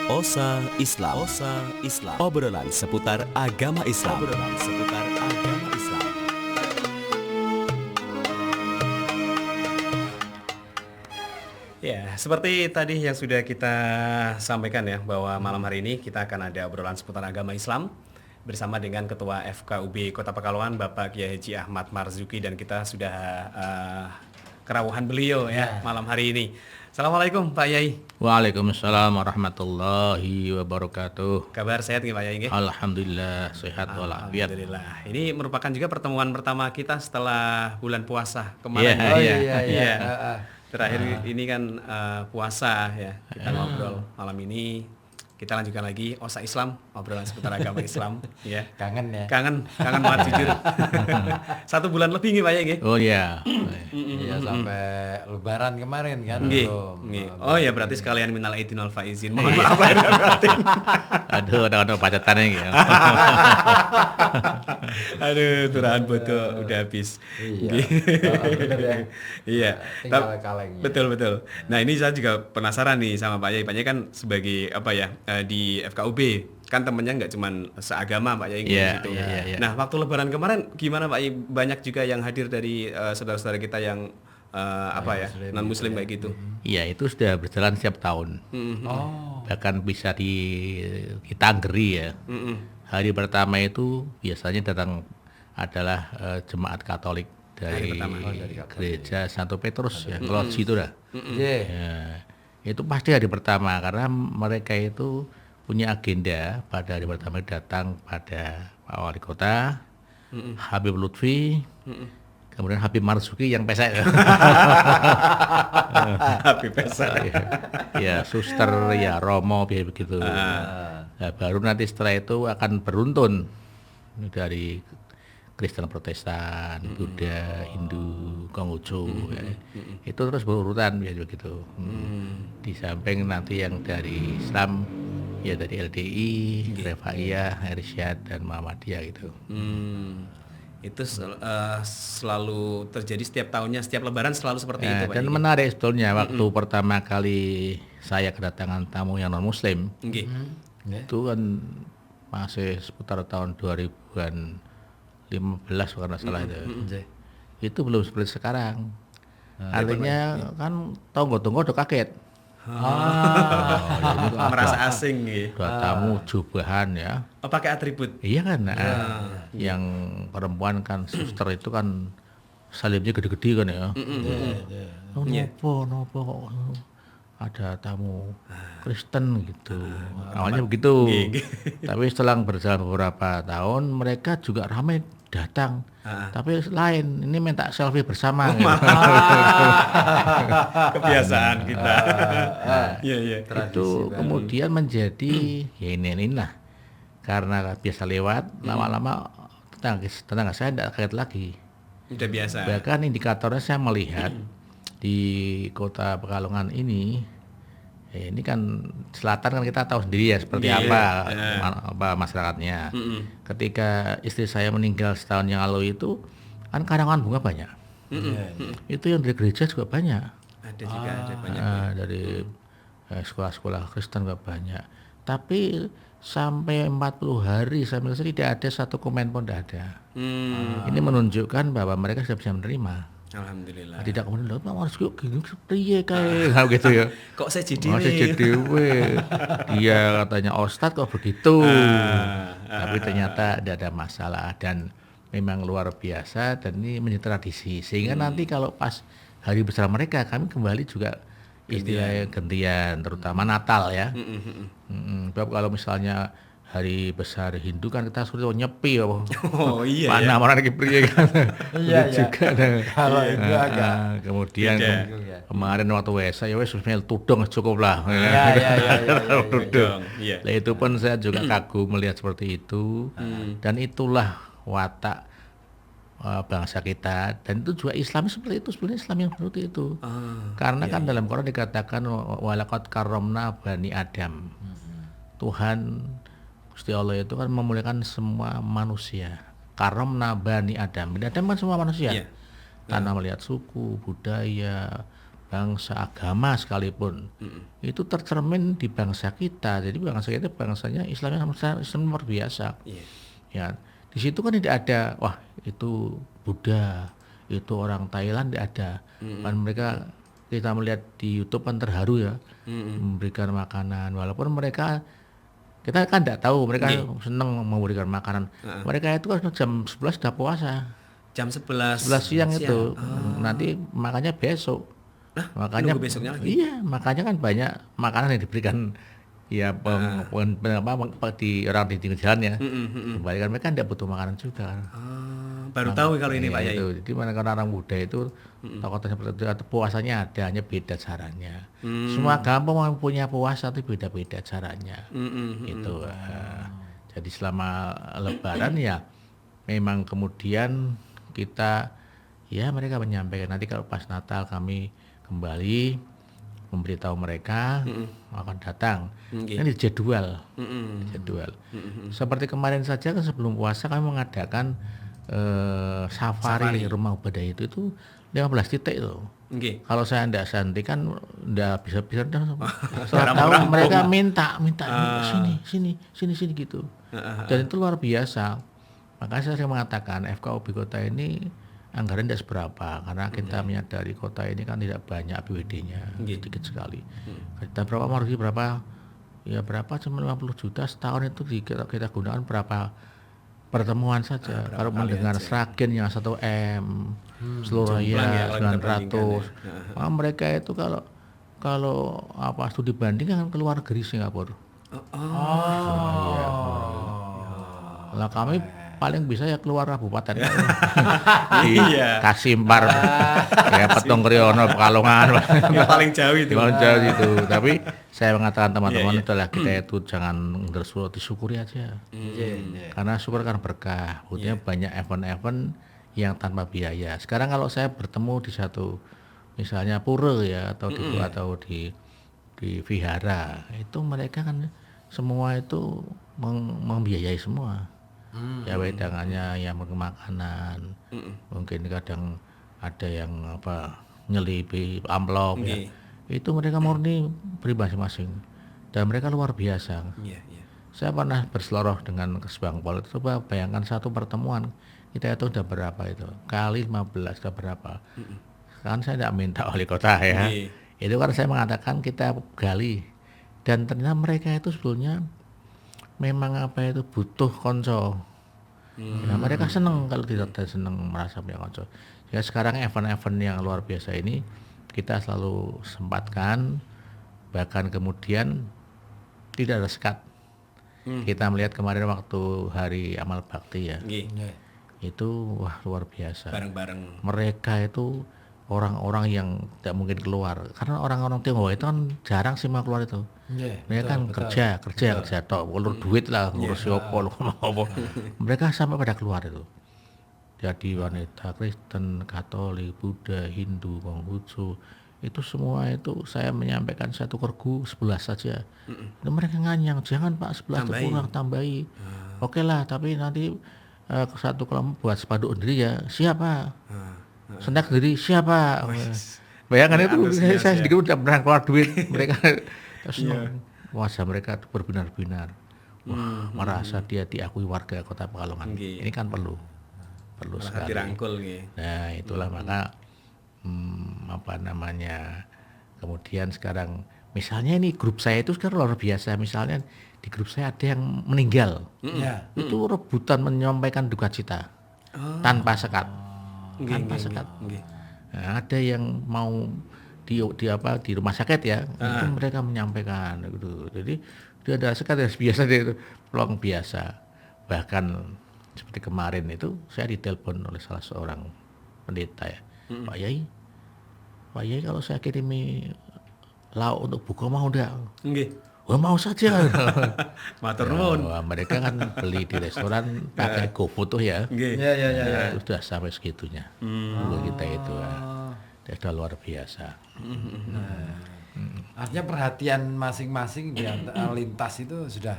Osa Islam. Obrolan seputar agama Islam. Ya, seperti tadi yang sudah kita sampaikan ya, bahwa malam hari ini kita akan ada obrolan seputar agama Islam bersama dengan Ketua FKUB Kota Pekalongan, Bapak Kiai Haji Ahmad Marzuki, dan kita sudah kerawuhan beliau ya malam hari ini. Assalamualaikum Pak Yai. Waalaikumsalam warahmatullahi wabarakatuh. Kabar sehat nih Pak Yai? Alhamdulillah sehat walafiat. Alhamdulillah. Ini merupakan juga pertemuan pertama kita setelah bulan puasa kemarin. Iya. Terakhir ini kan puasa ya. Kita ngobrol malam ini. Kita lanjutkan lagi Osa Islam, obrolan seputar agama Islam ya. Kangen ya. Kangen banget jujur. 1 bulan lebih nih Pak Yai nggih. Oh iya. Iya sampai lebaran kemarin kan Nggih. belum. Oh ya, berarti sekalian minal aidin wal faizin. Mohon maaf lahir dan batin. Aduh, ada pacatannya gitu. Aduh, turahan bodoh udah habis. Iya. Bener ya. Iya. Tinggal kalengnya. Betul. Nah, ini saya juga penasaran nih sama Pak Yai. Pak Yai kan sebagai apa ya, di FKUB kan temennya nggak cuman seagama Pak Yai gitu. Iya. Nah, waktu lebaran kemarin gimana Pak Yai? Banyak juga yang hadir dari saudara-saudara kita yang non muslim kayak gitu. Iya, itu sudah berjalan setiap tahun. Oh. Bahkan bisa kita anggeri ya. Hari pertama itu biasanya datang adalah jemaat Katolik dari gereja Santo Petrus ya, Kloji itu dah. Iya. Ya, itu pasti hari pertama karena mereka itu punya agenda pada hari pertama datang pada Pak Wali Kota, Habib Lutfi, kemudian Habib Marzuki yang pesek. Habib pesek. Ya, suster ya Romo begitu. Nah, baru nanti setelah itu akan beruntun dari Kristen Protestan, Buddha, Hindu, Konghucu, ya. Itu terus berurutan ya begitu. Di samping nanti yang dari Islam ya dari LDI, Refaiyah, Irsyad dan Muhammadiyah gitu. Itu selalu terjadi setiap tahunnya, setiap lebaran selalu seperti itu Pak Dan Yai. menarik sebetulnya waktu pertama kali saya kedatangan tamu yang non Muslim Nggih. itu kan masih seputar tahun 2000-an 15 kalau nggak salah itu. Itu belum seperti sekarang. Artinya kan tonggo-tonggo udah kaget. Merasa asing nggih. Udah tamu jubahan ya. Oh, pakai atribut. Iya kan. Yang perempuan kan suster itu kan salibnya gede-gede kan ya. Oh, nopo kok ada tamu Kristen gitu. Awalnya begitu. Tapi setelah berjalan beberapa tahun mereka juga ramai datang. Tapi lain, ini minta selfie bersama. Gitu. Kebiasaan kita. Iya. Itu kemudian menjadi ya inilah. Karena biasa lewat, lama-lama tetangga saya tidak kaget lagi. Udah biasa. Bahkan indikatornya saya melihat di Kota Pekalongan ini kan selatan kan kita tahu sendiri ya seperti apa masyarakatnya. Ketika istri saya meninggal setahun yang lalu itu kan karangan bunga banyak. Itu yang dari gereja juga banyak. Ada juga ada banyak. Dari sekolah-sekolah Kristen juga banyak. Tapi sampai 40 hari sampai tidak ada satu komen pun tidak ada. Ini menunjukkan bahwa mereka sudah bisa menerima. Alhamdulillah. Tidak kemudian lho Mas kok gini priye kae gitu ya. Kok saya jadi Dia katanya Ustadz kok begitu. Tapi ternyata tidak ada masalah dan memang luar biasa dan ini menjadi tradisi sehingga nanti kalau pas hari besar mereka kami kembali juga istilahnya gantian terutama Natal ya. Sebab kalau misalnya hari besar Hindu kan kita suruh nyepi ya. Oh iya. Mana orang lagi priye kan. Iya. Juga Kalau itu agak kemudian beda. kemarin waktu WSA ya wes mel tudong cukup lah. Iya. Tudong. Iya. Nah, itu pun saya juga kagum melihat seperti itu. Dan itulah watak bangsa kita dan itu juga Islam seperti itu, sebenarnya Islam yang seperti itu. Karena kan dalam Quran dikatakan walaqad karramna bani Adam. Tuhan Gusti Allah itu kan memuliakan semua manusia. Karomna bani Adam. Bani Adam kan semua manusia. Tanpa melihat suku, budaya, bangsa agama sekalipun, itu tercermin di bangsa kita. Jadi bangsa kita bangsanya Islam luar biasa. Iya. Ya, di situ kan tidak ada, wah itu Buddha, itu orang Thailand tidak ada. Kan mereka kita melihat di YouTube kan terharu ya, memberikan makanan, walaupun mereka kita kan tidak tahu mereka senang memberikan makanan. Mereka itu kan jam 11 sudah puasa. Jam 11 siang itu nanti makanya besok. Makanya nunggu besoknya lagi. Iya, makanya kan banyak makanan yang diberikan ya di orang di pinggir jalan ya. Kembali kan mereka tidak butuh makanan juga. Baru tahu kalau ini Pak Yai. Itu. Jadi mana orang Buddha itu tokoh seperti itu atau puasanya ada, hanya beda caranya. Semua agama punya puasa tapi beda-beda caranya. Itu. Jadi selama Lebaran ya memang kemudian kita ya mereka menyampaikan, nanti kalau pas Natal kami kembali memberitahu mereka akan datang. Ini jadwal. Seperti kemarin saja kan sebelum puasa kami mengadakan safari rumah ibadah itu 15 titik itu. Kalau saya tidak santai kan tidak bisa setelah tahu mereka minta sini gitu. Dan itu luar biasa. Makanya saya mengatakan FKUB Kota ini anggaran tidak seberapa, karena kita menyadari kota ini kan tidak banyak APBD-nya, sedikit sekali. Kita berapa cuma 50 juta setahun itu kita gunakan berapa pertemuan saja. Kalau mendengar Sragen yang 1 M, seluruh ya 900. Mereka itu kalau studi banding kan keluar negeri Singapura. Lah kami paling bisa ya keluar kabupaten di Kasimpar ya Petung Kriono Pekalongan paling jauh itu. Tapi saya mengatakan teman-teman itulah kita itu jangan bersuruh, disyukuri aja. Karena syukur kan berkah. Butuhnya banyak event-event yang tanpa biaya. Sekarang kalau saya bertemu di satu misalnya pura ya atau di vihara, itu mereka kan semua itu membiayai semua. Ya wedangannya yang makanan, mungkin kadang ada yang nyelipi amplop ya. Itu mereka murni pribadi masing-masing dan mereka luar biasa. Saya pernah berseloroh dengan Kesbangpol, coba bayangkan satu pertemuan kita itu udah berapa itu kali 15 udah berapa. Kan saya tidak minta wali kota ya. Itu kan saya mengatakan kita gali, dan ternyata mereka itu sebetulnya memang butuh konco. Ya, mereka senang kalau tidak senang merasa punya konco. Ya sekarang event-event yang luar biasa ini kita selalu sempatkan, bahkan kemudian tidak ada sekat. Kita melihat kemarin waktu hari amal bakti ya, itu wah luar biasa. Bareng-bareng. Mereka itu orang-orang yang tidak mungkin keluar, karena orang-orang Tionghoa itu kan jarang sih mau keluar itu. Mereka kan kerja tok, ulur duit lah, ngurus apa. Mereka sampai pada keluar itu. Jadi wanita Kristen, Katolik, Buddha, Hindu, Konghucu, itu semua itu saya menyampaikan satu kergu 11 saja. Dan mereka nganyang, jangan Pak 11 itu kurang, tambahi. Oke lah, tapi nanti satu kelompok buat spanduk sendiri ya, siapa? Sendak sendiri siapa? Bayangkan itu saya sedikit udah pernah keluar duit, mereka senang. Wajah mereka berbinar-binar. Wah, merasa dia diakui warga Kota Pekalongan. Ini kan perlu sekali. Dirangkul, nah itulah maka kemudian sekarang misalnya ini grup saya itu sekarang luar biasa. Misalnya di grup saya ada yang meninggal, itu rebutan menyampaikan duka cita tanpa sekat. Nah, ada yang mau di rumah sakit ya, itu mereka menyampaikan gitu. Jadi dia ada sekat ya, biasa dia itu peluang biasa. Bahkan seperti kemarin itu saya ditelepon oleh salah seorang pendeta ya, Pak Yai kalau saya kirimi lauk untuk buka mau enggak? Wah mau saja. Matur nuwun. Mereka kan beli di restoran pakai GoFood tuh ya. Ya. Sudah sampai segitunya. Dulu kita itu sudah luar biasa. Artinya perhatian masing-masing di antara lintas itu sudah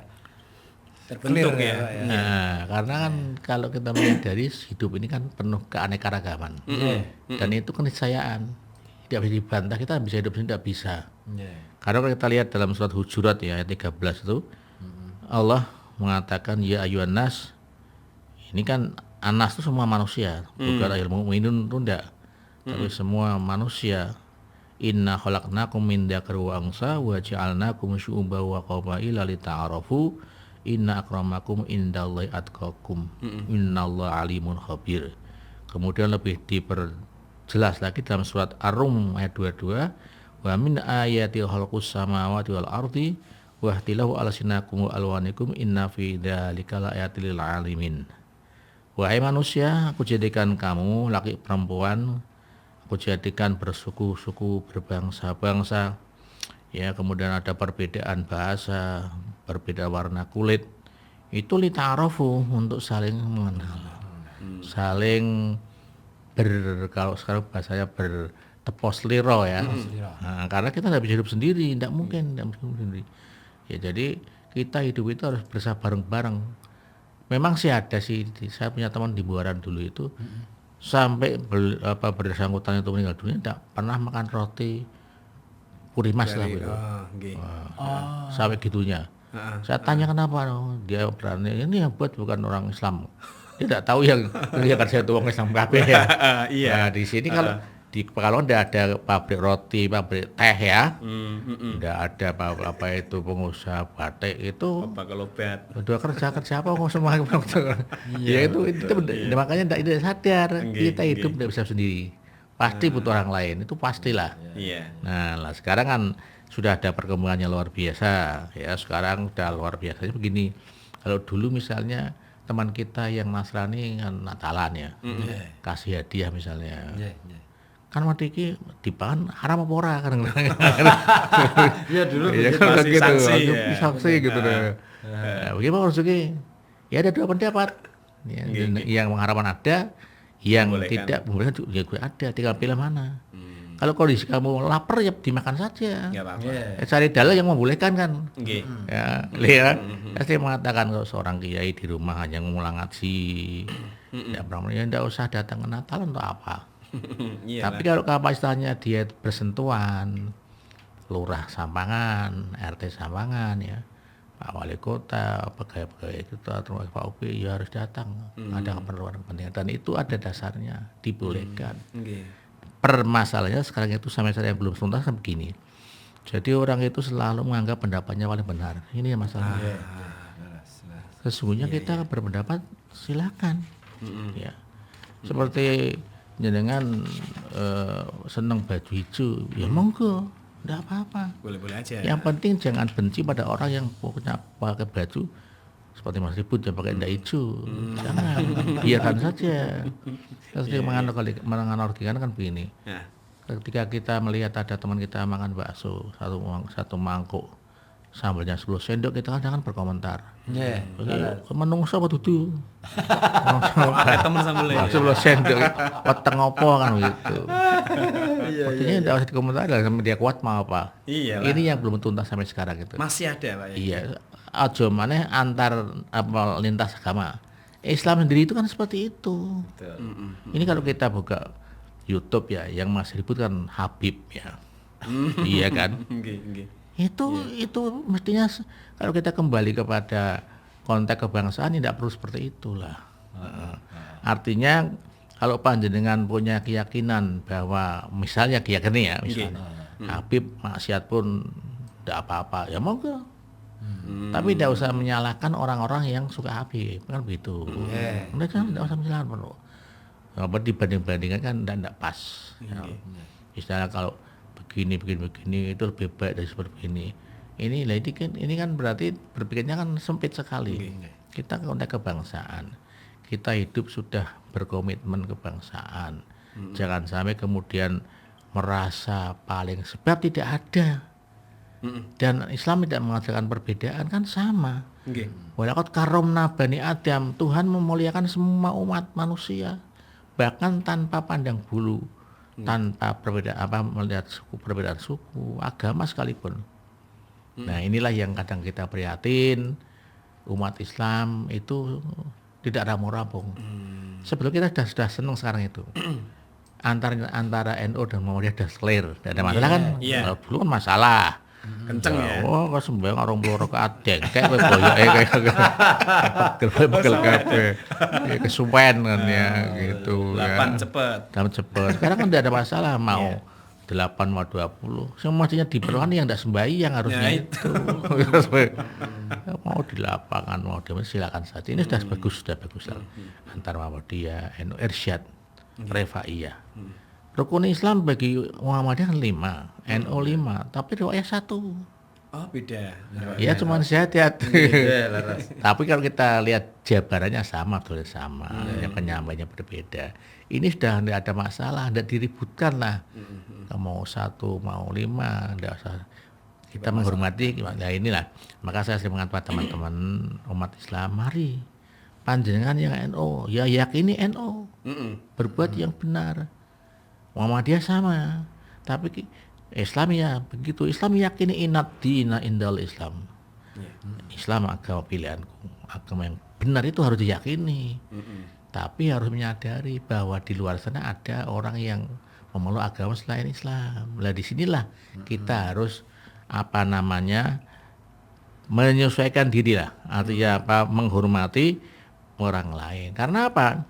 terbentuk clear, ya. Nah, karena kan kalau kita melihat dari hidup ini kan penuh keanekaragaman. Dan itu keniscayaan. tidak bisa dibantah, kita bisa hidup sendiri tidak bisa. Iya. Karena kalau kita lihat dalam surat Hujurat ya ayat 13 itu Allah mengatakan ya ayyuhan nas, ini kan anas itu semua manusia, bukan ayat mukminun itu enggak. Tapi semua manusia. Inna khalaqnakum min dzakari wa unsa wa ja'alnakum syu'uban wa qabaila lita'arafu inna akramakum indallahi atqakum innallaha alimun khabir. Kemudian lebih diperjelas lagi dalam surat Ar-Rum ayat 22, wa min ayati khalqus samawati wal ardi wa ihtilafu alsinakum wa alwanikum inna fi dzalika laayatil lil alamin. Wahai manusia, aku jadikan kamu laki perempuan, aku jadikan bersuku-suku, berbangsa-bangsa, ya, kemudian ada perbedaan bahasa, berbeda warna kulit, itu lita'arafu, untuk saling mengenal, saling kalau sekarang bahasanya bertepos liro ya. Nah, karena kita tidak bisa hidup sendiri, tidak mungkin hidup sendiri. Ya, jadi kita hidup itu harus bersama bareng-bareng. Memang sih ada sih, saya punya teman di Buaran dulu itu sampai bersangkutan itu meninggal dunia tidak pernah makan roti purimas lah gitu. Sampai gitunya. Saya tanya kenapa, dia berani, ini yang buat bukan orang Islam. Dia tidak tahu yang kan saya tuh orang Islam kabeh ya. Iya. Nah, di sini kalau di Pekalongan tidak ada pabrik roti, pabrik teh ya. Tidak ada apa itu pengusaha batik itu. Apa kalau bat? Udah kerja apa kok semua ya itu makanya tidak sadar kita hidup tidak bisa sendiri, pasti butuh orang lain, itu pastilah. Iya. Nah lah sekarang kan sudah ada perkembangannya luar biasa ya, sekarang udah luar biasanya begini. Kalau dulu misalnya teman kita yang Nasrani kan Natalan ya, kasih hadiah misalnya, kan waktu itu dipangan haram apa ora kan. Iya dulu Ya begitu. kan Masih gitu, sanksi, ya. sanksi gitu deh. Nah, bagaimana Rozuki? Ya ada dua pendapat. Ya, yang mengharapkan ada, yang Membolehkan. tidak membolehkan juga ada. Tinggal pilih mana. Kalau kondisi kamu lapar ya dimakan saja. Enggak apa-apa. Ya, cari dalil yang membolehkan kan. Nggih. Ya, lihat. Saya mengatakan kalau seorang kiai di rumah hanya ngulang ngaji, ya tidak usah datang ke Natal untuk apa. Iya. Tapi kalau kapasitasnya dia bersentuhan, lurah Sampangan, RT Sampangan ya, Pak Wali Kota, pegawai-pegawai kita, termasuk Pak UP ya harus datang. Ada kepentingan dan itu ada dasarnya, dibolehkan. Nggih. Permasalahannya sekarang itu sampai saya belum tuntas kan begini. Jadi orang itu selalu menganggap pendapatnya paling benar. Ini yang masalahnya. Sesungguhnya kita berpendapat silakan. Ya. Seperti jenengan senang baju hijau, ya monggo, enggak apa-apa. Boleh-boleh aja. Yang penting jangan benci pada orang yang pokoknya pakai baju seperti Mas Ribut yang pakai enggak hijau. Jangan, biarkan saja. Terus menganalogikan kan begini. Nah, Ketika kita melihat ada teman kita makan bakso satu mangkuk, sambalnya 10 sendok, kita kan jangan berkomentar. Iya. Menungso apa dudu? pakai temen sambelnya. 10 sendok, weteng opo kan gitu. Artinya tidak usah dikomentari lah, sama dia kuat mau apa. Iya. Ini yang belum tuntas sampai sekarang gitu. Masih ada, Pak. Ya? Iya, aja maneh antar lintas agama. Islam sendiri itu kan seperti itu. Ini kalau kita buka YouTube ya, yang Mas Ribut kan Habib ya. Iya kan? Nggih. Itu mestinya kalau kita kembali kepada konteks kebangsaan tidak perlu seperti itulah. Artinya kalau panjenengan punya keyakinan bahwa misalnya keyakinan ya misalnya Habib maksiat pun tidak apa-apa ya monggo. Tapi tidak usah menyalahkan orang-orang yang suka Habib kan begitu. Mereka tidak usah menyalahkan perlu. Apa dibanding-bandingkan kan tidak pas. Ya. Misalnya kalau begini itu lebih baik dari seperti ini. Ini kan berarti berpikirnya kan sempit sekali. Kita konteks kebangsaan. Kita hidup sudah berkomitmen kebangsaan. Jangan sampai kemudian merasa paling sebab tidak ada. Dan Islam tidak mengajarkan perbedaan kan sama. Walaqad karramna bani Adam, Tuhan memuliakan semua umat manusia bahkan tanpa pandang bulu, tanpa melihat perbedaan suku, agama sekalipun. Nah, inilah yang kadang kita prihatin, umat Islam itu tidak rampung-rampung. Sebetulnya kita sudah senang sekarang itu. antara NU dan Muhammadiyah sudah clear, tidak ada masalah kan? Iya. Kalau dulu kan masalah. Kenceng ya. Oh, kok sembahyang 20 rakaat dengkek kowe boyoke kayak pegel kabeh. Ya kesuwen kan ya gitu ya. 8 cepet. Dalam cepet. Sekarang kan tidak ada masalah mau 8 mau 20. Semestinya diperlukan yang tidak sembahyang harusnya Ya, itu. Mau di lapangan mau di mana silakan saja. Ini sudah bagus lah. Antara Muhammadiyah, NU Irsyad, Refaiyah. Rukun Islam bagi Muhammadiyah kan 5, NU 5, tapi riwayah 1. Oh, beda. Ya cuma syahadat. Iya, laras. Tapi kalau kita lihat jabarannya sama, betul sama, yang penyampaiannya berbeda. Ini sudah tidak ada masalah, tidak diributkan lah. Mau 1, mau 5, tidak usah. Kita menghormati, ya inilah. Maka saya sering mengatakan teman-teman umat Islam, mari panjenengan yang NU, ya yakini NU, berbuat yang benar. Muhammadiyah sama, tapi Islam ya begitu. Islam yakini inad dina indal Islam. Islam agama pilihanku, agama yang benar itu harus diyakini. Tapi harus menyadari bahwa di luar sana ada orang yang memeluk agama selain Islam. Lah disinilah kita harus menyesuaikan diri lah. Artinya apa? Menghormati orang lain. Karena apa?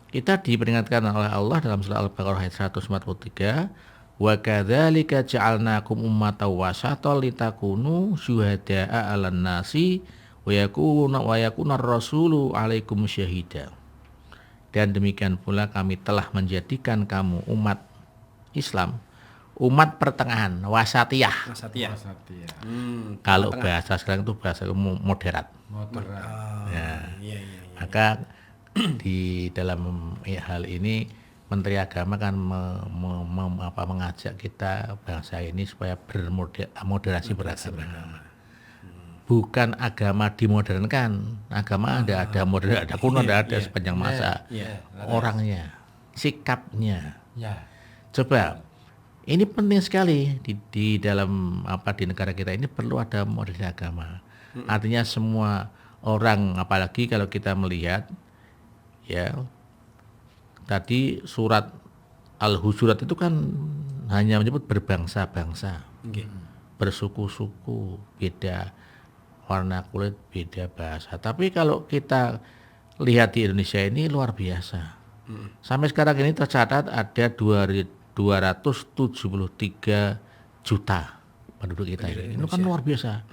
Kita diperingatkan oleh Allah dalam surah Al-Baqarah ayat 143, wa kadzalika ja'alnakum ummatan wasatan litakunu syuhada'a 'alan nasi wa yakuna ar-rasulu 'alaikum syahida. Dan demikian pula kami telah menjadikan kamu umat Islam, umat pertengahan, wasatiyah. Satya. Satya. Kalau bahasa sekarang itu bahasa moderat. Moderat. Ya. Iya. Maka di dalam hal ini Menteri Agama kan mengajak kita bangsa ini supaya bermoderasi beragama. Bukan agama dimodernkan. Agama ada modern, ada kuno, ada sepanjang masa. Orangnya, sikapnya. Ya. Coba, ini penting sekali di dalam di negara kita ini perlu ada moderasi agama. Artinya semua orang, apalagi kalau kita melihat ya tadi surat Al-Hujurat itu kan hanya menyebut berbangsa-bangsa, bersuku-suku, beda warna kulit, beda bahasa. Tapi kalau kita lihat di Indonesia ini luar biasa. Sampai sekarang ini tercatat ada 273 juta penduduk kita ini. Itu kan luar biasa.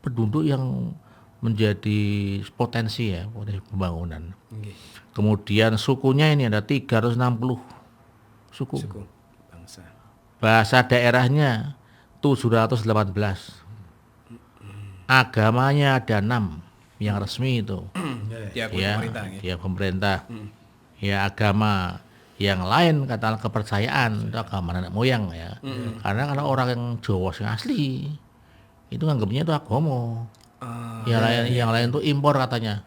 Penduduk yang menjadi potensi ya, potensi pembangunan. Kemudian sukunya ini ada 360 suku. Bangsa. Bahasa daerahnya 718. Agamanya ada 6 yang resmi itu. Tiap Ya, pemerintah. ya pemerintah. Ya agama yang lain katakanlah kepercayaan itu agama nenek moyang ya. Karena kalau orang yang Jawa yang asli itu nganggapnya itu agama. Yang lain tuh impor katanya.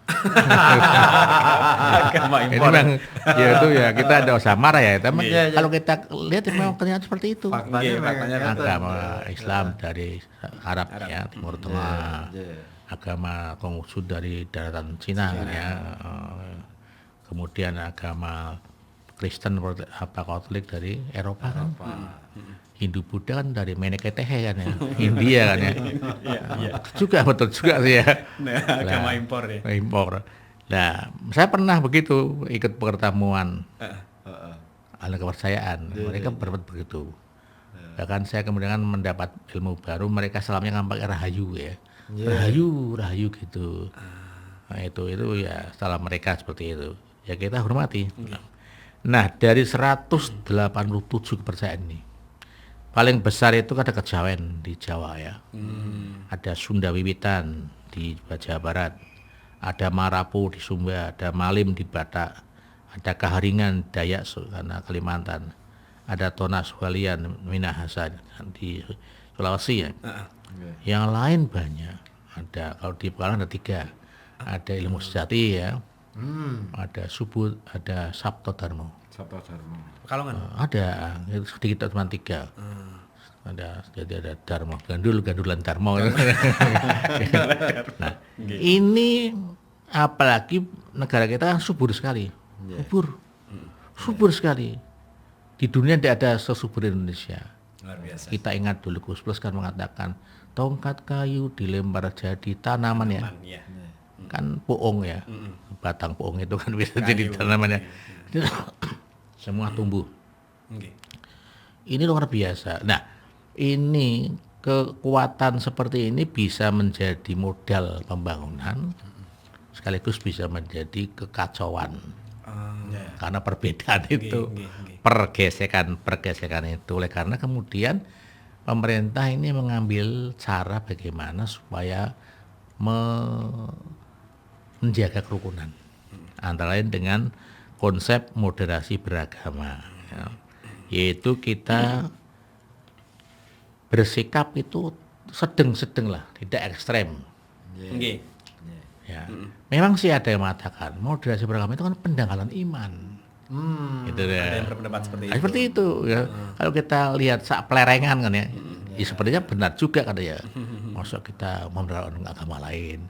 Agama Ini impor. memang ya itu ya kita ada usah marah ya. Tapi Iya, iya. kalau kita lihat memang ternyata seperti itu. Faktanya faktanya memang Agama nyata. Islam dari Arab ya, Timur Tengah. Iya. Agama Konghucu dari daratan Cina kan ya. Kemudian agama Kristen Katolik dari Eropa kan. Hindu Buddha kan dari Meneketehe kan ya. India kan ya. Juga betul juga sih ya. Nah, agama impor ya. Impor. Nah, saya pernah begitu ikut pertemuan ahli kepercayaan. Mereka berbuat begitu. Bahkan saya kemudian mendapat ilmu baru. Mereka salamnya ngampak rahayu ya. Rahayu gitu. Nah, itu ya salam mereka seperti itu. Ya kita hormati. Nah, dari 187 kepercayaan ini, paling besar itu ada kejawen di Jawa ya. Ada Sunda Wiwitan di Jawa Barat. Ada Marapu di Sumba, ada Malim di Batak, ada Kaharingan Dayak karena Kalimantan. Ada Tonas Walian Minahasa di Sulawesi ya. Yang lain banyak. Ada kalau di Pekalongan ada 3. Ada Ilmu Sejati ya. Ada Subut, ada Sabto Darmo. Sabto Dharma. Pekalongan. Ada, itu sedikit cuma 3. Jadi ada Darmo, gandulan Darmo. Nah, ini apalagi negara kita kan subur sekali. Subur sekali. Di dunia tidak ada sesubur Indonesia. Luar biasa. Kita ingat dulu Gus Plus kan mengatakan tongkat kayu dilempar jadi tanaman ya. Aman, ya. Kan puung ya. Batang puung itu kan bisa Kayu. jadi tanaman ya. Semua tumbuh. Oke. Ini luar biasa. Nah, ini kekuatan seperti ini bisa menjadi modal pembangunan sekaligus bisa menjadi kekacauan. Karena perbedaan itu, nggih. pergesekan itu. Oleh karena kemudian pemerintah ini mengambil cara bagaimana supaya menjaga kerukunan. Antara lain dengan konsep moderasi beragama, ya. Yaitu kita bersikap itu sedang-sedang lah, tidak ekstrem. Oke. Ya. Memang sih ada yang mengatakan moderasi beragama itu kan pendangkalan iman. Gitu Ada ya. yang berpendapat seperti Nah, itu. seperti itu ya. Kalau kita lihat sak pelerengan kan ya, ya sepertinya benar juga kan ya. Masuk kita membenarkan agama lain.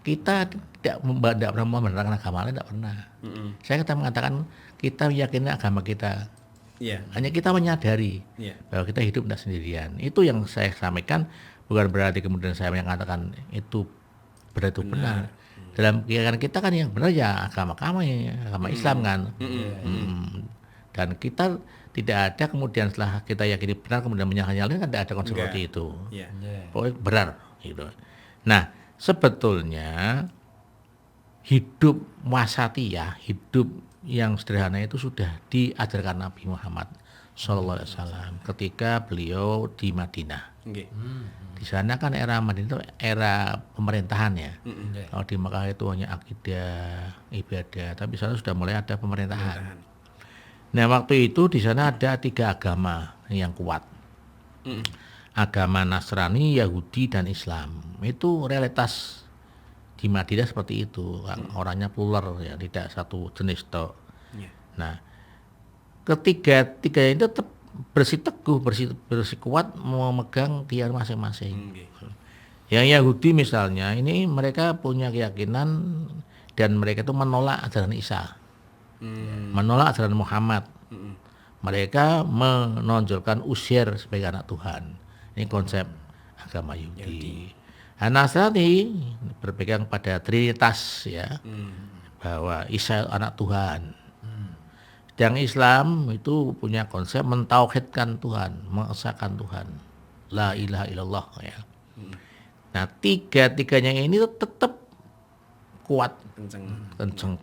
Kita tidak pernah membenarkan agama lain, tidak pernah. Saya kata mengatakan kita meyakini agama kita. Iya. Hanya kita menyadari Iya. bahwa kita hidup tidak sendirian. Itu yang saya sampaikan, bukan berarti kemudian saya mengatakan itu benar. Dalam keyakinan kita kan yang benar ya agama Islam kan. Dan kita tidak ada kemudian setelah kita yakini benar kemudian menyalahkan yang lain kan tidak ada konsep Enggak. seperti itu. Iya. Pokoknya benar gitu. Nah, sebetulnya hidup wasatiyah, hidup yang sederhana itu sudah diajarkan Nabi Muhammad SAW ketika beliau di Madinah. Oke. Di sana kan era Madinah itu era pemerintahan ya. Kalau di Mekah itu hanya akidah, ibadah, tapi di sana sudah mulai ada pemerintahan. Nah, waktu itu di sana ada 3 agama yang kuat. Agama Nasrani, Yahudi, dan Islam. Itu realitas di Madinah seperti itu. Orangnya plural ya, tidak satu jenis toh. Iya. Nah, ketiga itu tetap bersiteguh, bersikuat memegang keyakinan masing-masing. Oke. Yang Yahudi misalnya, ini mereka punya keyakinan dan mereka itu menolak ajaran Isa, menolak ajaran Muhammad. Mereka menonjolkan Uzair sebagai anak Tuhan. Ini konsep agama Yahudi. Nasrani berpegang pada Trinitas ya, bahwa Isa anak Tuhan. Yang Islam itu punya konsep mentauhidkan Tuhan, mengesahkan Tuhan, la ilaha illallah ya. Nah, tiga-tiganya ini tetap kuat, kenceng,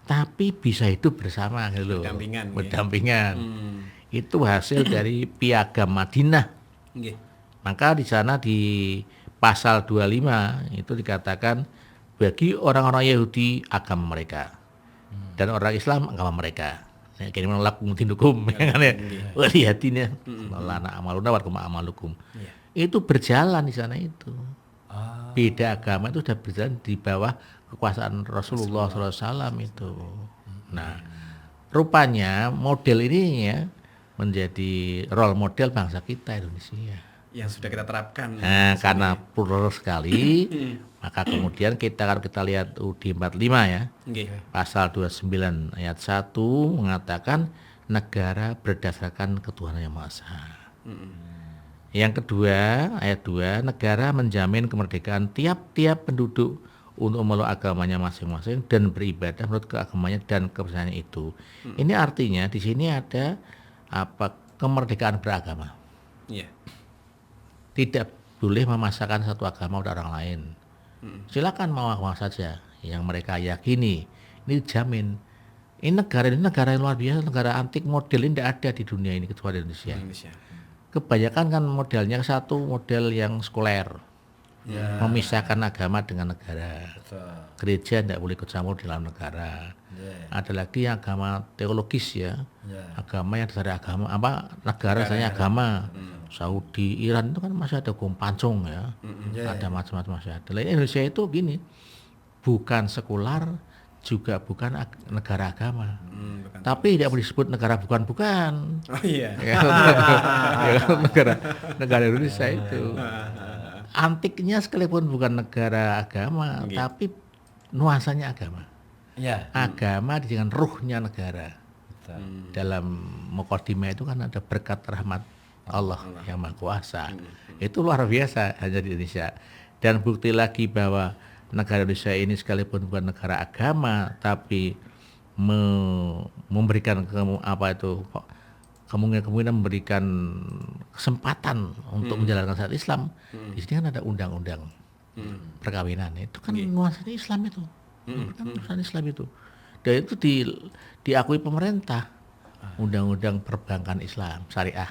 tapi bisa hidup bersama gitu loh. Berdampingan, ya. Berdampingan. Itu hasil dari Piagam Madinah. Oke. Maka di sana di pasal 25 itu dikatakan bagi orang-orang Yahudi agama mereka dan orang Islam agama mereka. Nah, kini menolak dinukum kan ya. Waliyatinya lana amaluna wa kuma amalukum. Itu berjalan di sana itu. Beda agama itu sudah berjalan di bawah kekuasaan Rasulullah SAW itu. Nah, rupanya model ini ya menjadi role model bangsa kita Indonesia. Yang sudah kita terapkan. Nah, karena plural sekali, maka kemudian kalau kita lihat UUD 45 ya, pasal 29 ayat 1 mengatakan negara berdasarkan ketuhanan yang Maha Esa. Yang kedua, ayat 2, negara menjamin kemerdekaan tiap-tiap penduduk untuk memeluk agamanya masing-masing dan beribadah menurut keagamannya dan kepercayaannya itu. Ini artinya di sini ada kemerdekaan beragama. Iya. Tidak boleh memaksakan satu agama pada orang lain. Silakan mau agama saja yang mereka yakini. Ini dijamin. Ini negara yang luar biasa, negara antik model ini tidak ada di dunia ini kecuali Indonesia. Kebanyakan kan modelnya satu model yang sekuler, memisahkan agama dengan negara. Gereja tidak boleh ikut campur di dalam negara. Ada lagi yang agama teologis ya, agama yang dari agama negara saya agama. Saudi, Iran itu kan masih ada hukum pancung ya, ada macam-macam masih ada. Indonesia itu gini, bukan sekular, juga bukan negara agama, tapi tidak boleh disebut negara bukan. Oh iya. Ya, negara Indonesia itu antiknya sekalipun bukan negara agama, tapi nuansanya agama. Ya. Agama dengan ruhnya negara. Dalam mukadimah itu kan ada berkat rahmat Allah yang Maha Kuasa. Itu luar biasa hanya di Indonesia. Dan bukti lagi bahwa negara Indonesia ini sekalipun bukan negara agama, tapi memberikan kemungkinan memberikan kesempatan untuk menjalankan syariat Islam. Di sini kan ada undang-undang perkawinan, itu kan nuansanya Islam itu, kan nuansanya Islam itu, dan itu diakui pemerintah. Undang-undang perbankan Islam syariah,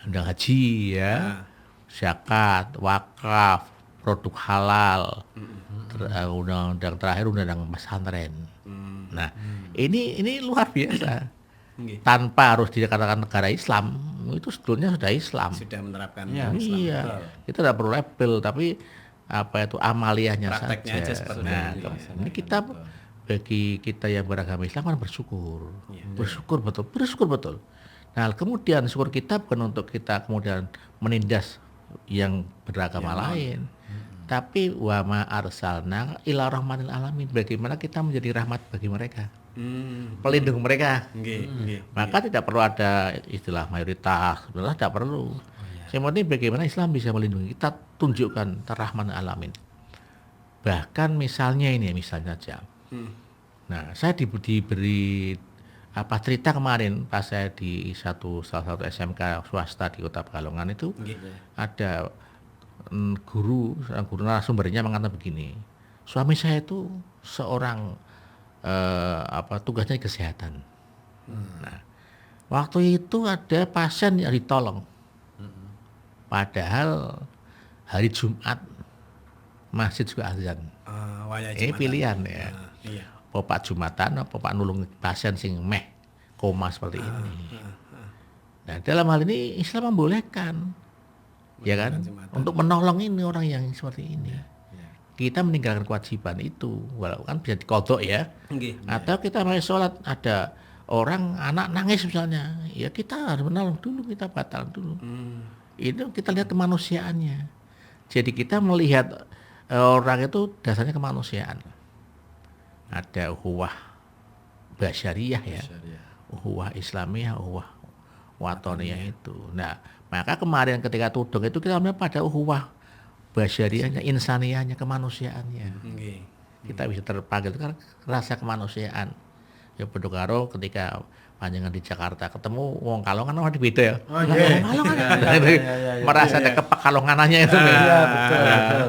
undang haji ya, zakat, wakaf, produk halal, undang-undang terakhir undang-undang pesantren. Nah, ini luar biasa. Tanpa harus dikatakan negara Islam, itu sebetulnya sudah Islam. Sudah menerapkan Iya, Islam. kita tidak perlu label, tapi amaliyahnya Prakteknya saja. aja seperti Nah, itu. ini kita bagi kita yang beragama Islam kan bersyukur, bersyukur betul. Nah, kemudian syukur kita bukan untuk kita kemudian menindas yang beragama lain, tapi wa ma arsalna ila rahmatil alamin, bagaimana kita menjadi rahmat bagi mereka, pelindung mereka. Maka tidak perlu ada istilah mayoritas, sebenarnya tidak perlu. Yang penting bagaimana Islam bisa melindungi kita, tunjukkan rahmatil alamin. Bahkan misalnya saja. Nah, saya diberi cerita kemarin pas saya di salah satu SMK swasta di Kota Pekalongan itu, ada guru narasumbernya mengatakan begini, suami saya itu seorang tugasnya di kesehatan. Nah, waktu itu ada pasien yang ditolong, padahal hari Jumat masjid juga azan. Ini pilihan ya. Bapak Jumatan apa Pak nulung pasien sing koma seperti ini. Nah, dalam hal ini Islam membolehkan, ya kan, untuk menolong ini orang yang seperti ini. Kita meninggalkan kewajiban itu, walaupun kan bisa dikodok ya. Atau kita mau sholat, ada orang anak nangis misalnya, ya kita harus menolong dulu, kita batal dulu. Itu kita lihat kemanusiaannya. Jadi kita melihat orang itu dasarnya kemanusiaan. Ada ukhuwah basyariyah ya, ukhuwah Islamiyah, ukhuwah watoniyah itu. Nah, maka kemarin ketika tudung itu kita melihat pada ukhuwah basyariyahnya, insaniyahnya, kemanusiaannya. Kita bisa terpanggil karena rasa kemanusiaan. Ya bedo karo ketika panjenengan di Jakarta ketemu wong Kalongan di beda ya. Kalongan. Merasa ada kepekalonganannya itu. Iya, betul.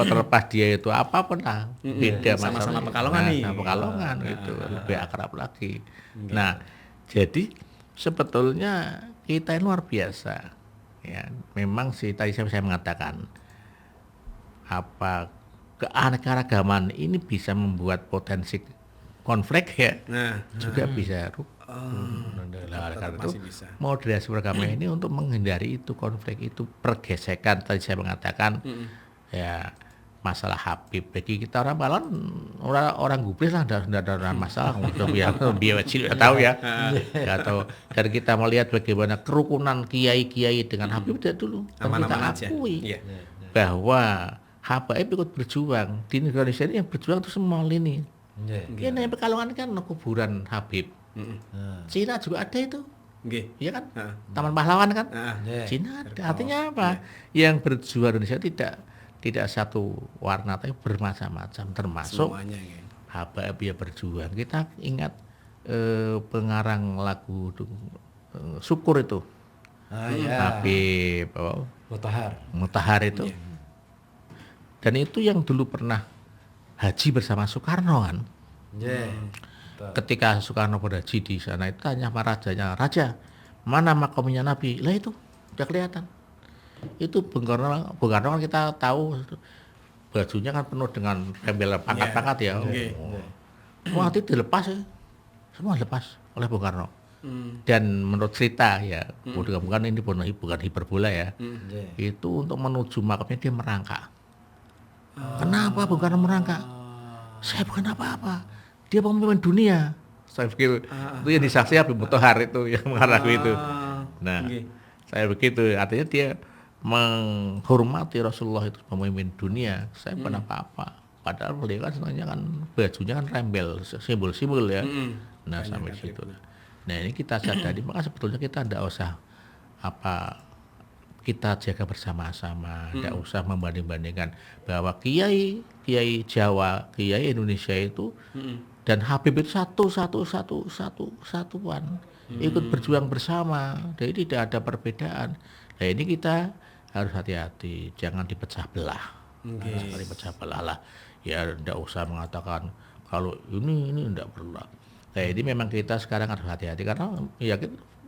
Terlepas dia itu apapun lah. Beda sama-sama masalahnya. Pekalongan nih. Sama Pekalongan gitu. Lebih akrab lagi. Nah, jadi sebetulnya kita ini luar biasa. Ya, memang sih tadi saya mengatakan keanekaragaman ini bisa membuat potensi konflik ya, juga bisa karena itu moderasi beragama ini untuk menghindari itu konflik, itu pergesekan. Tadi saya mengatakan ya masalah Habib bagi kita orang Balon, orang gubris lah, tidak ada masalah. Biar sudah tahu ya, atau dan kita melihat bagaimana kerukunan kiai-kiai dengan Habib dulu, dan kita akui bahwa Habib ikut berjuang di Indonesia ini, yang berjuang itu semua lini. Ini yang Pekalongan kan kuburan Habib. Cina juga ada itu, iya kan? Taman Pahlawan kan? Cina ada. Artinya apa? Yang berjuang Indonesia tidak satu warna, tapi bermacam-macam, termasuk Habib ya berjuang. Kita ingat pengarang lagu Syukur itu, Habib Mutahar itu. Dan itu yang dulu pernah haji bersama Soekarno kan. Ketika Soekarno berhaji di sana itu tanya sama rajanya, "Raja, mana makamnya Nabi?" Lah itu udah kelihatan. Itu Bung Karno kan kita tahu bajunya kan penuh dengan embel pangkat-pangkat ya. Semua itu dilepas ya. Semua dilepas oleh Bung Karno. Dan menurut cerita ya, bukan ini bukan hiperbola ya. Itu untuk menuju makamnya dia merangkak. Kenapa Bung Karno merangkak? Saya bukan apa-apa, dia pemimpin dunia. Saya pikir itu yang disaksi Habib Mutahar itu yang mengharapi itu. Nah, saya begitu, artinya dia menghormati Rasulullah itu pemimpin dunia. Saya bukan apa-apa. Padahal beliau kan sebenarnya kan bajunya kan rembel, simbol-simbol ya. Nah, Banyak sampai atribut. situ. Nah, ini kita sadari, maka sebetulnya kita tidak usah kita jaga bersama-sama, tidak usah membanding-bandingkan bahwa kiai Jawa, kiai Indonesia itu dan Habib itu satuan, ikut berjuang bersama, jadi tidak ada perbedaan. Nah, ini kita harus hati-hati, jangan dipecah belah. Jangan dipecah belah lah. Ya tidak usah mengatakan kalau ini tidak perlu. Nah, ini memang kita sekarang harus hati-hati karena ya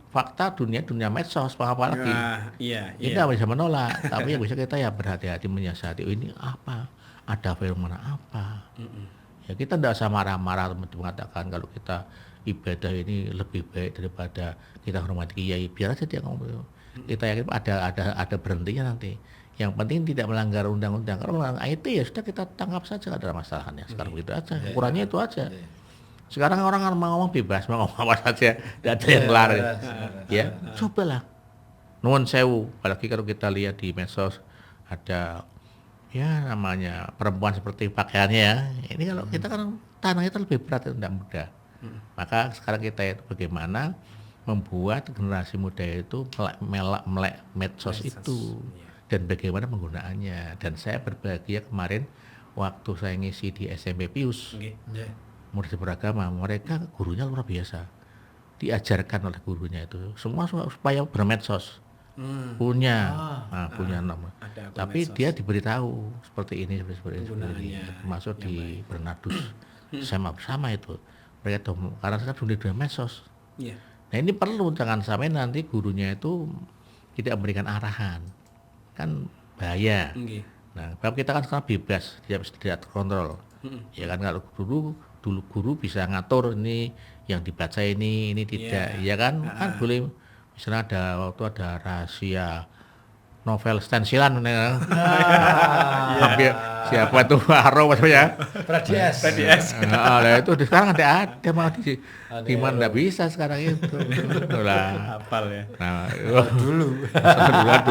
fakta dunia medsos apalagi. Iya. Kita bisa menolak, tapi yang bisa kita ya berhati-hati menyiasati. Oh, ini apa? Ada fenomena apa? Ya kita tidak usah marah-marah mengatakan kalau kita ibadah ini lebih baik daripada kita hormati kiai. Biar aja dia ngomong. Kita yakin ada berhentinya nanti. Yang penting tidak melanggar undang-undang. Kalau melanggar IT ya sudah kita tangkap saja, nggak ada masalahnya. Sekarang begitu aja. Ukurannya itu aja. Sekarang orang mau ngomong bebas, mau ngomong apa saja, tidak ada yang larang. Ya, cobalah. Nuwun sewu, apalagi kalau kita lihat di medsos ada ya namanya perempuan seperti pakaiannya ya. Ini kalau kita kan tanah itu lebih berat, itu tidak mudah. Maka sekarang kita itu bagaimana membuat generasi muda itu melek medsos itu dan bagaimana penggunaannya. Dan saya berbahagia kemarin waktu saya ngisi di SMP Pius. Murid beragama, mereka gurunya luar biasa, diajarkan oleh gurunya itu semua supaya bermedsos, punya nama, tapi medsos. Dia diberitahu seperti ini termasuk di Bernardus sama itu mereka karena saya sudah di medsos. Nah ini perlu, jangan sampai nanti gurunya itu tidak memberikan arahan, kan bahaya. Nah kalau kita kan sekarang bebas, tidak terkontrol. Ya kan kalau dulu guru bisa ngatur ini yang dibaca ini tidak, ya kan kan boleh misalnya ada rahasia novel stensilan hampir siapa tuh Aro maksudnya Pradias. Nah itu sekarang ada malah di mana nggak bisa sekarang itu lah hafal ya. Nah dulu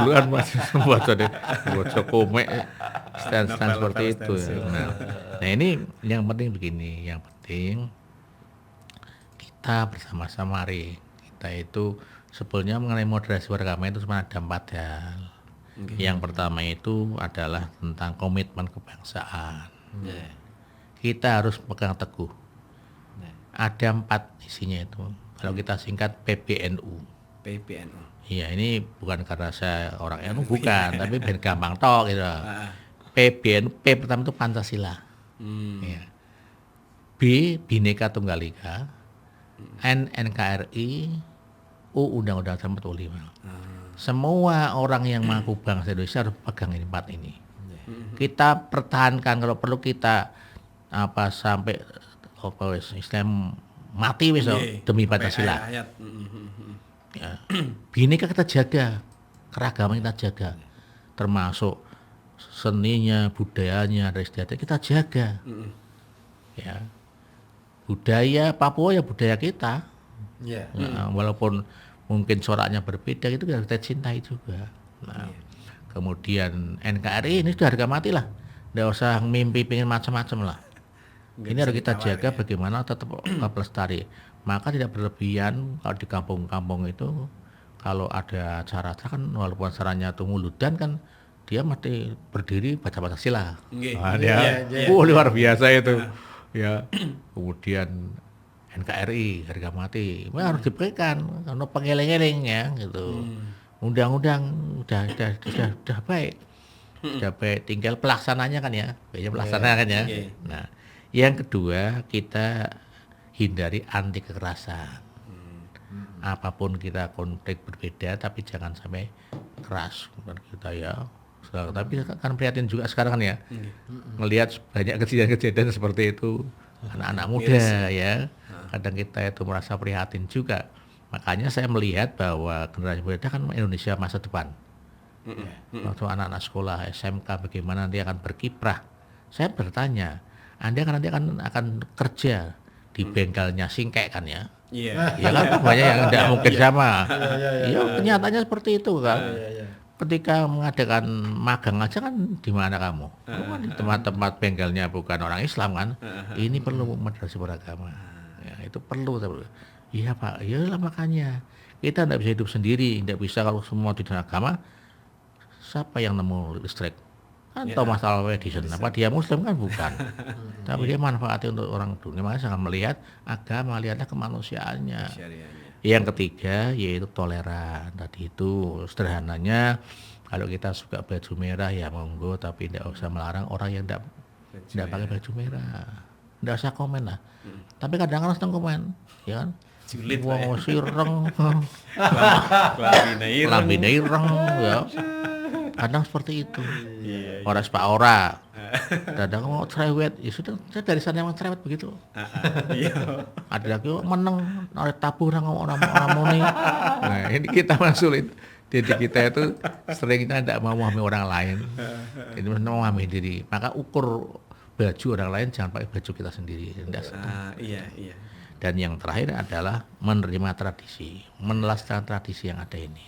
kan masih buat komik stand seperti itu ya. Nah ini yang penting begini, yang penting kita bersama-sama mari kita itu sebetulnya mengenai moderasi beragama itu cuma ada 4 hal. Yang pertama itu adalah tentang komitmen kebangsaan. Kita harus pegang teguh. Ada 4 isinya itu. Kalau kita singkat PBNU. Iya ini bukan karena saya orang NU bukan, tapi biar gampang tok gitu. PBNU, P pertama itu Pancasila. Ya. B Bhinneka Tunggal Ika, N NKRI, U Undang-Undang 45. Semua orang yang mengaku bangsa Indonesia harus pegang ini 4 ini. Kita pertahankan, kalau perlu kita sampai Islam mati demi Pancasila. Ya. Bhinneka kita jaga, keragaman kita jaga, termasuk seninya, budayanya, dan istiadatnya kita jaga. Ya. Budaya Papua ya budaya kita. Nah, walaupun mungkin coraknya berbeda itu kita cintai juga. Nah, kemudian NKRI ini sudah harga mati lah. Nggak usah mimpi pengen macam-macam lah. Ini harus kita jaga bagaimana tetap pelestari. Maka tidak berlebihan kalau di kampung-kampung itu kalau ada acara kan walaupun acaranya itu muludan kan dia mesti berdiri baca Pancasila. Luar biasa itu. Ya. Kemudian NKRI harga mati harus diberikan karena pengeleng-eleng ya gitu. Undang-undang udah baik. Sudah baik, tinggal pelaksananya kan ya. Pelaksananya kan ya. Nah, yang kedua kita hindari anti kekerasan. Apapun kita konflik berbeda tapi jangan sampai keras kita ya. Tapi kan prihatin juga sekarang kan ya. Melihat banyak kejadian-kejadian seperti itu anak-anak muda ya. Kadang kita itu merasa prihatin juga. Makanya saya melihat bahwa generasi muda kan Indonesia masa depan. Waktu anak-anak sekolah SMK bagaimana nanti akan berkiprah. Saya bertanya, Anda kan nanti akan kerja di bengkelnya Singkek kan ya? Ya kan banyak yang tidak mungkin sama. Iya kenyataannya seperti itu kan. Ketika mengadakan magang aja kan di mana kamu? Di tempat-tempat bengkelnya bukan orang Islam kan? Ini perlu moderasi beragama. itu perlu. Iya Pak, iyalah makanya kita tidak bisa hidup sendiri, tidak bisa kalau semua di dalam agama. Siapa yang nemu listrik? Kan tahu masalah Edison, apa dia Muslim kan bukan. Tapi dia manfaatnya untuk orang dunia, makanya sangat melihat agama, lihatlah kemanusiaannya. Syariahnya. Yang ketiga yaitu toleran. Tadi itu sederhananya kalau kita suka baju merah ya monggo, tapi tidak usah melarang orang yang tidak pakai baju merah. Tidak usah komen lah. Tapi kadang-kadang sedang komen, ya kan? Julid Pak, Wong sireng, Kelambine ireng. lambene ireng, ya. Kadang seperti itu. Ora sepak ora. Kadang mau cerewet, ya sudah, saya dari sana emang cerewet begitu. Iya. Ada lagi menang, ada tabuh orang muni. Nah, ini kita sulit. Jadi kita itu seringnya tidak mau memahami orang lain. Jadi memahami diri. Maka ukur baju orang lain, jangan pakai baju kita sendiri. Iya. Dan yang terakhir adalah menerima tradisi, menelaskan tradisi yang ada ini.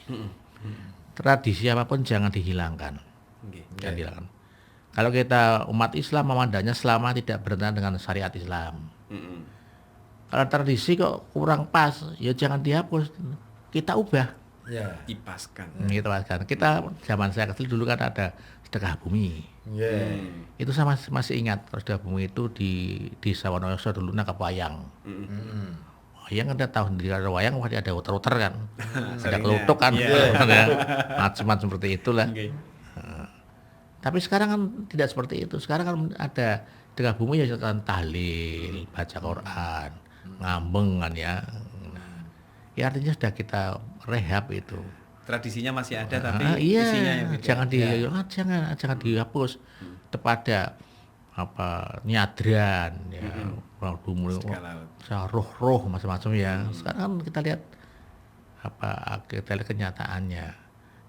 Tradisi apapun jangan dihilangkan. Nggih. Jangan dihilangkan. Kalau kita umat Islam memandangnya selama tidak bertentangan dengan syariat Islam. Kalau tradisi kok kurang pas, ya jangan dihapus. Kita ubah. Ya. Dipaskan. Gitu kan. Kita zaman saya kecil dulu kan ada sedekah bumi. Ya. Itu saya masih ingat sedekah bumi itu di Desa Wonoyoso dulu nangkap wayang. Wayang ada tahun di wayang pasti ada uter-uter kan. Ada kelutuk kan. Macam-macam seperti itulah. Nggih. Tapi sekarang kan tidak seperti itu. Sekarang kan ada sedekah bumi ya kan tahlil, baca Quran, ngambeng kan ya. Nah, ya artinya sudah kita rehab itu. Tradisinya masih ada tapi Iya, isinya yang beda. jangan dihapus. Kepada nyadran ya, roh macam-macam ya. Sekarang kita lihat kita lihat kenyataannya.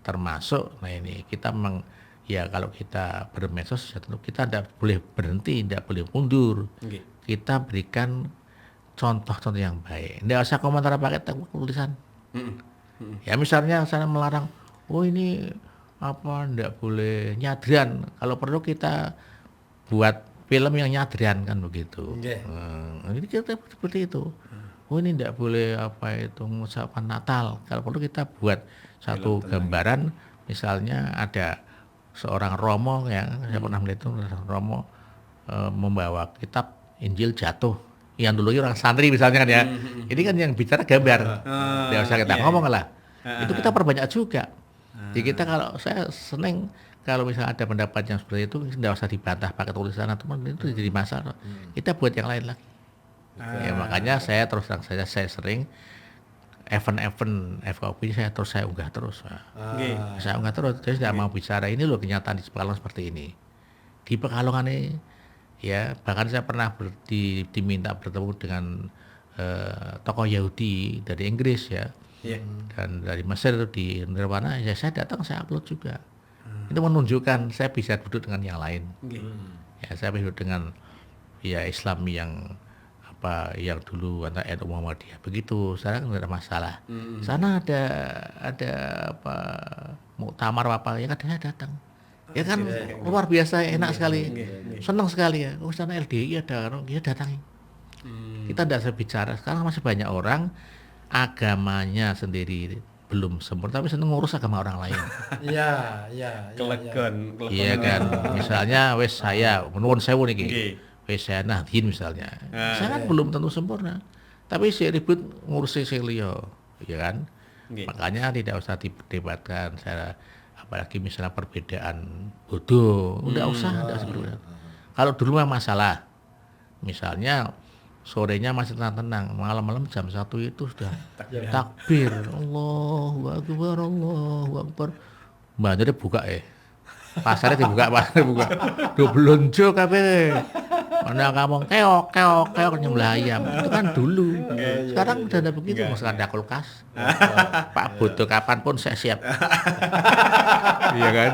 Termasuk nah ini kita memang ya kalau kita bermedsos ya tentu kita tidak boleh berhenti, tidak boleh mundur. Nggih. Kita berikan contoh-contoh yang baik. Tidak usah komentar pakai tulisan. Ya misalnya saya melarang, oh ini tidak boleh nyadran. Kalau perlu kita buat film yang nyadran kan begitu. Jadi kita seperti itu. Oh ini tidak boleh mengucapkan Natal. Kalau perlu kita buat satu gambaran, misalnya ada seorang Romo ya, saya pernah melihat itu Romo membawa kitab Injil jatuh. Yang dulu orang santri misalnya kan ya. Ini kan yang bicara gambar. Tidak usah kita ngomong lah. Itu kita perbanyak juga. Jadi kita kalau saya seneng kalau misalnya ada pendapat yang seperti itu tidak usah dibantah pakai tulisan atau itu jadi masalah. Kita buat yang lain lagi. Ya makanya saya terus terang saja saya sering event-event FKUB saya unggah terus. Saya unggah terus. Jadi tidak mau bicara ini loh kenyataan di Pekalongan seperti ini. Di Pekalongan ini ya bahkan saya pernah diminta bertemu dengan tokoh Yahudi dari Inggris ya. Dan dari Mesir itu di Nirwana ya saya datang saya upload juga. Itu menunjukkan saya bisa duduk dengan yang lain. Ya saya bisa duduk dengan ya Islam yang dulu antara NU Muhammadiyah begitu. Sekarang tidak ada masalah. Sana ada muktamar ya kadang saya datang. Ya kan luar biasa enak sekali. Senang sekali ya. Oh sana LDI ada ya datangi. Kita tidak bisa bicara. Sekarang masih banyak orang agamanya sendiri belum sempurna tapi seneng ngurus agama orang lain. Iya. Kelegon. Iya kan. Misalnya saya nuwun sewu niki. Wis saya Nahdien misalnya. Saya kan belum tentu sempurna. Tapi saya ribut ngurusi sing liya, ya kan? Makanya tidak usah diperdebatkan saya apalagi misalnya perbedaan bodoh. Enggak usah berbeda. Kalau dulu mah masalah. Misalnya sorenya masih tenang, malam-malam jam 1 itu sudah takbir. Allahu Akbar. Mbaknya buka pasarnya dibuka. Do blonjo kabeh. Ana ngomong keok nyembelih ayam. Itu kan dulu. Sekarang udah ada begitu, Mas ada kulkas. Pak butuh kapanpun saya siap. Iya kan?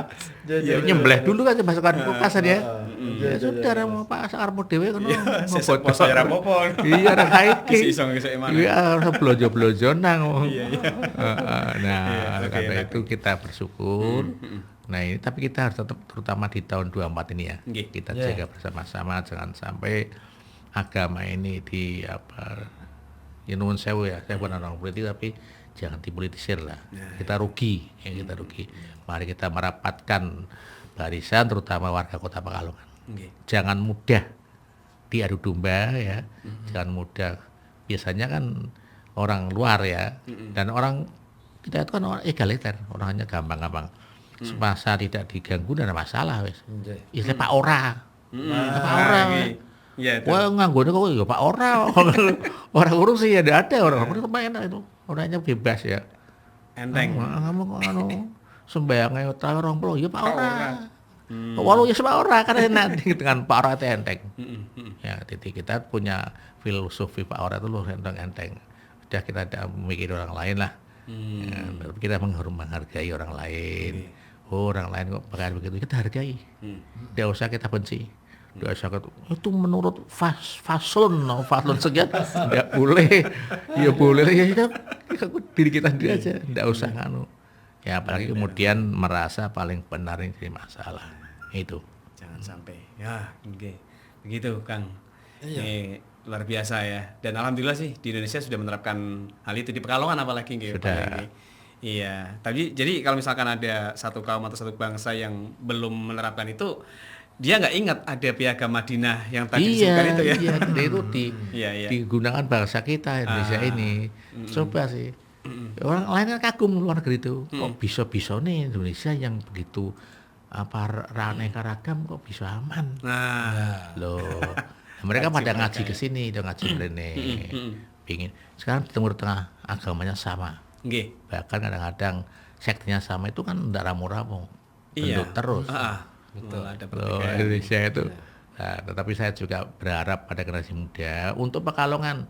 Nyembelih dulu kan masukkan kulkas ya. Ya sudah mau Pak sakarmu dhewe kono. Sesuk poso ora apa-apa. Iya ora saiki. Iso-iso mana. Iya ora blojo-blojo nang. Nah, karena itu kita bersyukur. Nah ini tapi kita harus tetap terutama di tahun 24 ini ya. Kita jaga bersama-sama jangan sampai agama ini Ya nuwun sewu ya, saya bukan orang politik tapi jangan dipolitisir lah. Kita rugi, kita rugi. Mari kita merapatkan barisan terutama warga Kota Pekalongan. Nggih. Jangan mudah diadu domba ya, jangan mudah. Biasanya kan orang luar ya, dan orang kita itu kan orang egaliter, orangnya gampang-gampang. Semasa tidak diganggu dan ada masalah wes. Istilah Pak Ora. Pak Ora. Iya itu. Wah nganggone kok ya Pak Ora. Orang korupsi ya tidak ada orang korupsi enak itu. Orangnya bebas ya. Enteng. Kamu kok anu sembayangnya utang orang pulau ya Pak Ora. Walau ya Pak Ora kan enak dengan Pak Ora itu enteng. Ya titik kita punya filosofi Pak Ora itu loh enteng. Sudah kita tidak memikir orang lain lah. Ya, kita menghargai orang lain. Oh, orang lain kok pakai begitu kita hargai. Tidak usah kita benci. Tidak usah kita, itu menurut faslon sekian tidak boleh. Ya boleh ya kita diri kita sendiri aja. Tidak usah nganu. Ya apalagi kemudian merasa paling benar ini jadi masalah. Itu. Jangan sampai. Ya, nggih. Begitu, Kang. Ini luar biasa ya. Dan alhamdulillah sih di Indonesia sudah menerapkan hal itu di Pekalongan apalagi nggih. Sudah. Pak Yai. Iya. Tapi jadi kalau misalkan ada satu kaum atau satu bangsa yang belum menerapkan itu, dia nggak ingat ada piagam Madinah yang tadi disebutkan itu ya. Iya, itu Iya. digunakan bahasa kita Indonesia ini. Coba sih. Orang lain kan kagum luar negeri itu. Kok bisa-bisa nih Indonesia yang begitu aneka ragam kok bisa aman. Nah, Loh. Mereka pada ngaji ke sini, udah ngaji rene. Pingin. Sekarang di Timur Tengah agamanya sama. nggih. Bahkan kadang-kadang sektenya sama itu kan enggak ramu-ramu. Iya. Gendut terus. Betul ada Loh, perbedaan. Indonesia itu. Nah, tetapi saya juga berharap pada generasi muda untuk Pekalongan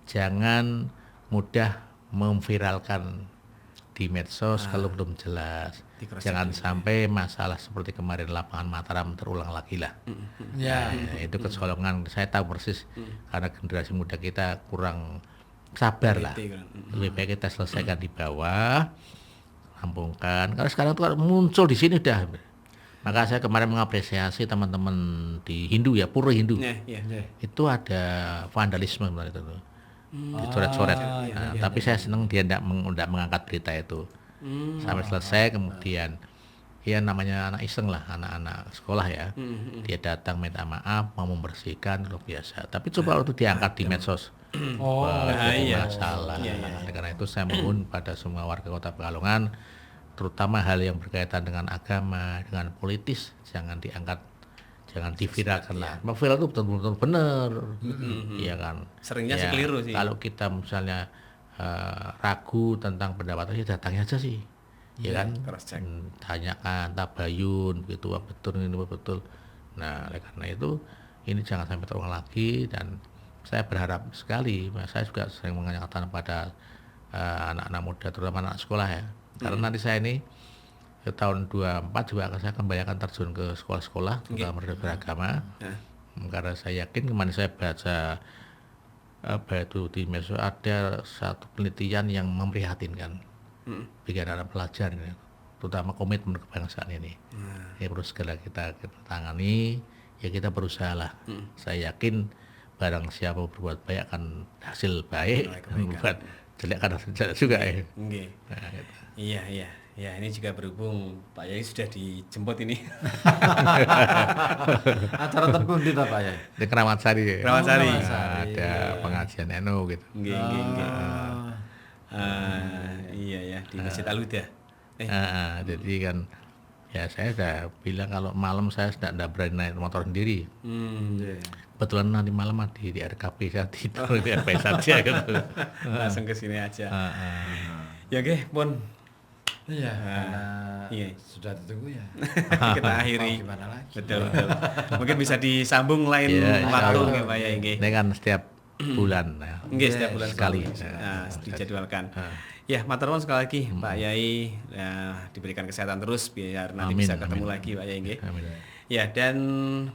jangan mudah memviralkan di medsos kalau belum jelas. Jangan sampai masalah seperti kemarin lapangan Mataram terulang lagi lah. Ya. Nah, itu kecolongan. Saya tahu persis karena generasi muda kita kurang sabar lah. Lebih baik kita selesaikan di bawah, rampungkan. Karena sekarang itu kan muncul di sini dah. Maka saya kemarin mengapresiasi teman-teman di Hindu ya, Pura Hindu. Iya. Itu ada vandalisme sebenarnya itu. Dicoret-coret. Nah, tapi saya senang dia tidak mengangkat berita itu. Sampai selesai kemudian ya namanya anak iseng lah, anak-anak sekolah ya. Dia datang minta maaf, mau membersihkan luar biasa. Tapi coba waktu diangkat di medsos. Masalah. Karena itu saya mohon pada semua warga Kota Pekalongan, terutama hal yang berkaitan dengan agama, dengan politis, jangan diangkat, jangan diviralkan lah. Viral itu betul-betul benar, iya kan. Seringnya sih keliru sih. Kalau kita misalnya ragu tentang pendapat ya datangnya aja sih, ya kan. Cross check. Tanyakan tabayun, begitu betul ini betul. Nah, oleh karena itu ini jangan sampai terulang lagi dan saya berharap sekali, saya juga sering mengingatkan pada anak-anak muda, terutama anak sekolah ya. Karena nanti saya ini tahun 24 juga saya akan banyak terjun ke sekolah-sekolah, terutama beragama. Karena saya yakin kemarin saya baca itu di medsos ada satu penelitian yang memprihatinkan bagi anak pelajar, terutama komitmen kebangsaan ini. Ini perlu segera kita tangani, ya kita berusaha lah. Saya yakin barang siapa berbuat baik akan hasil baik, berbuat jelek akan hasil jelek juga ya. Nah, gitu. Iya. Ya, ini juga berhubung Pak Yai sudah dijemput ini. Acara terpun di Pak ya. Di Keramat Sari. Keramat Sari. Ada pengajian NU gitu. Nggih. Iya ya, di Masjid Al-Huda. Jadi kan ya saya sudah bilang kalau malam saya sudah tidak berani naik motor sendiri. Kebetulan nanti malam di RKP saya tidur di RKP saja gitu. Langsung ke sini aja. Ya oke, Pun. Iya, karena sudah ditunggu ya. Kita akhiri. Gimana lagi? Betul. Mungkin bisa disambung lain waktu ya Pak Yai nggih. Ini kan setiap bulan ya. Nggih, setiap bulan sekali. Dijadwalkan. Ya, matur nuwun sekali lagi Pak Yai, diberikan kesehatan terus biar nanti bisa ketemu lagi Pak Yai nggih. Ya, dan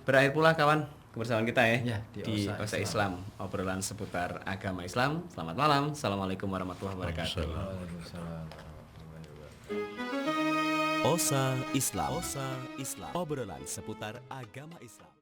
berakhir pula kawan kebersamaan kita ya, di Osa Islam, obrolan seputar agama Islam. Selamat malam. Assalamualaikum warahmatullahi wabarakatuh. Osa Islam. Obrolan seputar agama Islam.